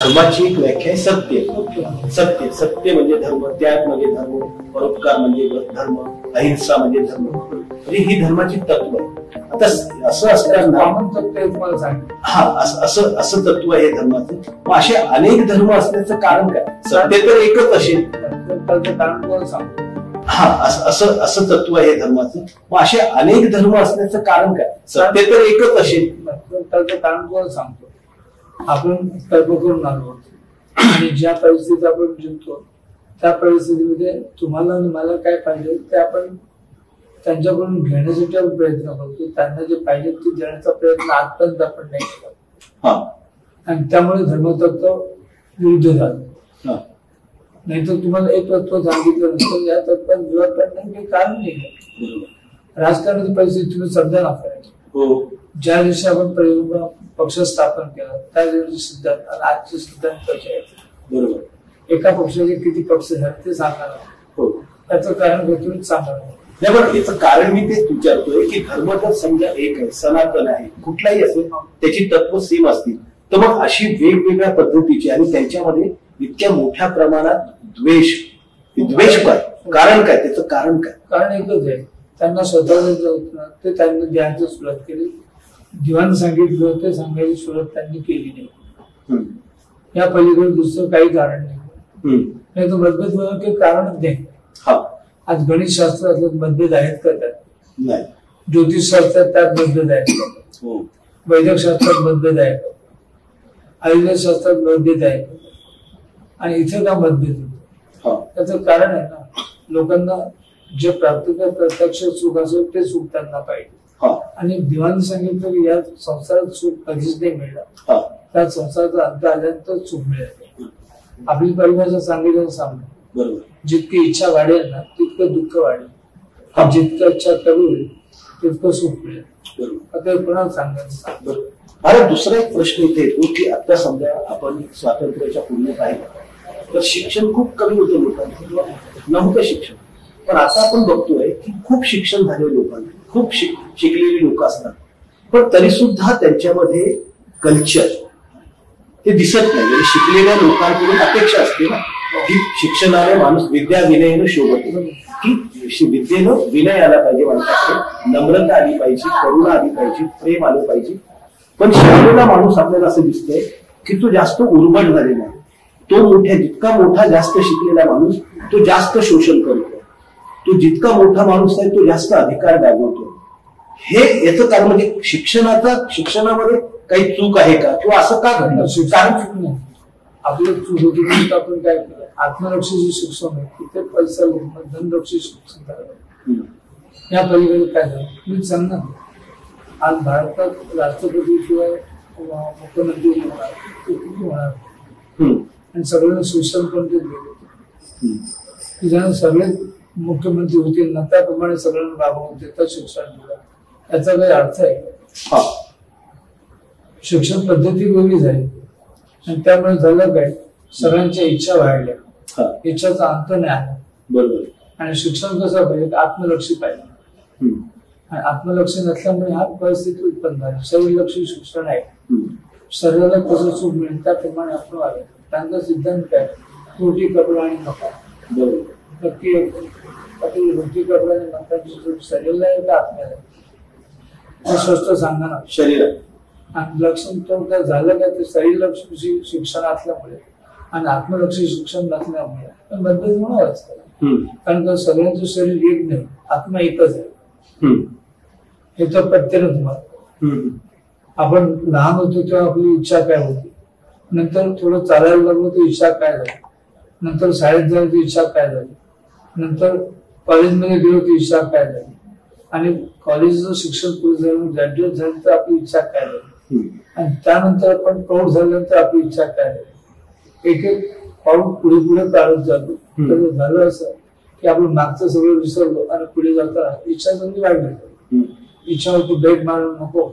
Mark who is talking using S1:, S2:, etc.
S1: धर्माची एक व्याख्या आहे सत्य. सत्य सत्य म्हणजे धर्म, त्याग म्हणजे धर्म, परोपकार म्हणजे धर्म, अहिंसा म्हणजे धर्म. म्हणजे ही धर्माची तत्व आहे. आता असं असताना
S2: तुम्हाला सांगितलं
S1: हा असं तत्व आहे धर्माचं. मग असे अनेक धर्म असण्याचं कारण काय? सत्य तर एकच असेल.
S2: कारण तुम्हाला सांगतो.
S1: हा असं तत्व आहे धर्माचं. मग असे अनेक धर्म असण्याचं कारण काय? सत्य तर एकच असेल.
S2: त्याचं कारण तुम्हाला सांगतो. आपण कर्म करून आलो आणि ज्या परिस्थितीत आपण जिंकतो त्या परिस्थितीमध्ये तुम्हाला आणि मला काय पाहिजे ते आपण त्यांच्याकडून घेण्यासाठी आपण प्रयत्न करतो. त्यांना जे पाहिजे ते देण्याचा प्रयत्न आजपर्यंत आपण नाही केला आणि त्यामुळे धर्मतत्व विरुद्ध झालं. नाहीतर तुम्हाला एक तत्व सांगितलं नसतं या तत्वात विरोध करण्याचं काही कारण नाही. राजकारणाची परिस्थिती तुम्ही समजा ना करायची. ज्या दिवशी आपण पक्ष स्थापन केला त्या दिवशी सिद्धांत आणि आजचे सिद्धांत कसे आहेत
S1: बरोबर.
S2: एका पक्षाचे किती पक्ष झाले ते सांगणार. त्याचं कारण तुम्हीच सांगणार
S1: नाही. पण याचं कारण मी तेच विचारतोय की धर्म तर समजा एक आहे, सनातन आहे, कुठलाही असेल त्याची तत्व सेम असतील तर मग अशी वेगवेगळ्या पद्धतीची आणि त्यांच्यामध्ये इतक्या मोठ्या प्रमाणात द्वेष काय? कारण काय? त्याचं कारण काय?
S2: कारण एकच आहे. त्यांना स्वतः ते त्यांनी द्यायची सुरुवात केली. जीवन सांगितलं ते सांगायची सुरुवात त्यांनी केली नाही. या पलीकडे दुसरं काही कारण नाही. तो मतभेद काही कारणच नाही. आज गणित शास्त्रात मतभेद आहेत का? त्यात ज्योतिष शास्त्रात त्यात मतभेद आहेत. वैद्यक शास्त्रात मतभेद आहेत. आयुर्वेद शास्त्रात मतभेद आहे. आणि इथे का मतभेद होतो? त्याचं कारण आहे ना, लोकांना जे प्राप्त प्रत्यक्ष सुख असेल ते सुख त्यांना पाहिजे. आणि देवाने सांगितलं की या संसारात सुख कधीच नाही मिळणार. त्या संसाराचा अंत आल्यानंतर सुख मिळेल. आपली परिभाषा सांगितलं सांगतो. जितकी इच्छा वाढेल ना तितकं दुःख वाढेल. जितकं इच्छा कमी होईल तितकं सुख मिळेल. आता पुन्हा सांगायचं.
S1: मला दुसरा एक प्रश्न इथे येतो की आता समजा आपण स्वातंत्र्याच्या पूर्वी पाहिलं तर शिक्षण खूप कमी होतं लोकांचं किंवा नव्हतं शिक्षण. पण आता आपण बघतोय की खूप शिक्षण झालेले लोकांना, खूप शिकलेली लोक असतात पण तरी सुद्धा त्यांच्यामध्ये कल्चर ते दिसत नाही. शिकलेल्या लोकांकडून अपेक्षा असते ना की शिक्षणाने माणूस विद्या विनयनं शोभतो, की विद्येनं विनय आला पाहिजे, माणसाकडे नम्रता आली पाहिजे, करुणा आली पाहिजे, प्रेम आलं पाहिजे. पण शिकलेला माणूस आपल्याला असं दिसतंय की तो जास्त उर्मट झालेला आहे. तो जितका मोठा जास्त शिकलेला माणूस तो जास्त शोषण करतो. तो जितका मोठा माणूस आहे तो जास्त अधिकार गाजवतो. हे याचं कारण म्हणजे शिक्षणामध्ये काही चूक आहे का किंवा असं का घडलं?
S2: कारण चूक नाही. आपलं चूक होती आपण काय केलं, आत्मरक्षाचे शिक्षण आहे तिथे पैसा धनरक्षी शिक्षण झालं. या पलीकडे काय झालं मी सांगणार. आज भारतात राष्ट्रपतीशिवाय मुख्यमंत्री होणार किती होणार आणि सगळ्यांना शिक्षण पण ते दिले. ज्यानं सगळे मुख्यमंत्री होतील ना त्याप्रमाणे सगळ्यांना राबवून देतात शिक्षण दिलं. याचा काही अर्थ आहे? शिक्षण पद्धती वेगळी झाली आणि त्यामुळे झालं काय सगळ्यांच्या इच्छा वाढल्या. इच्छाचा अंत नाही आला.
S1: बरोबर.
S2: आणि शिक्षण कसं पाहिजे आत्मलक्षी पाहिजे. आणि आत्मलक्ष नसल्यामुळे हा परिस्थिती उत्पन्न झाली. शरीरलक्षी शिक्षण आहे. शरीराला कसं सुख मिळेल त्याप्रमाणे आपण वागायचं. त्यांचा सिद्धांत काय रोटी कपडा आणि नफा.
S1: बरोबर.
S2: नक्की रोटी कपडा आणि नफा शरीराला आहे का आत्म्याला स्वस्त सांगा ना.
S1: शरीर
S2: आणि लक्षण काय झालं का ते शरीरलक्षी शिक्षण असल्यामुळे आणि आत्मलक्षी शिक्षण नसल्यामुळे मतभेद होणार असतात. कारण का सगळ्यांचं शरीर एक नाही, आत्मा एकच आहे. हे तर प्रत्येक तुम्हाला आपण लहान होतो तेव्हा आपली इच्छा काय होती, नंतर थोडं चालायला लागलो तर इच्छा काय झाली, नंतर शाळेत जायला तर इच्छा काय झाली, नंतर कॉलेजमध्ये गेलो तर इच्छा काय झाली, आणि कॉलेजचं शिक्षण पूर्ण झालं ग्रॅज्युएट झालं तर आपली इच्छा काय झाली, आणि त्यानंतर आपण प्रौढ झाल्यानंतर आपली इच्छा काय झाली. एक एक पाऊल पुढे पुढे काढत जातो. तर झालं असं की आपण मागचं सगळं विसरलो आणि पुढे जाताना इच्छा सगळी वाढली. इच्छा होती बेट मारून नको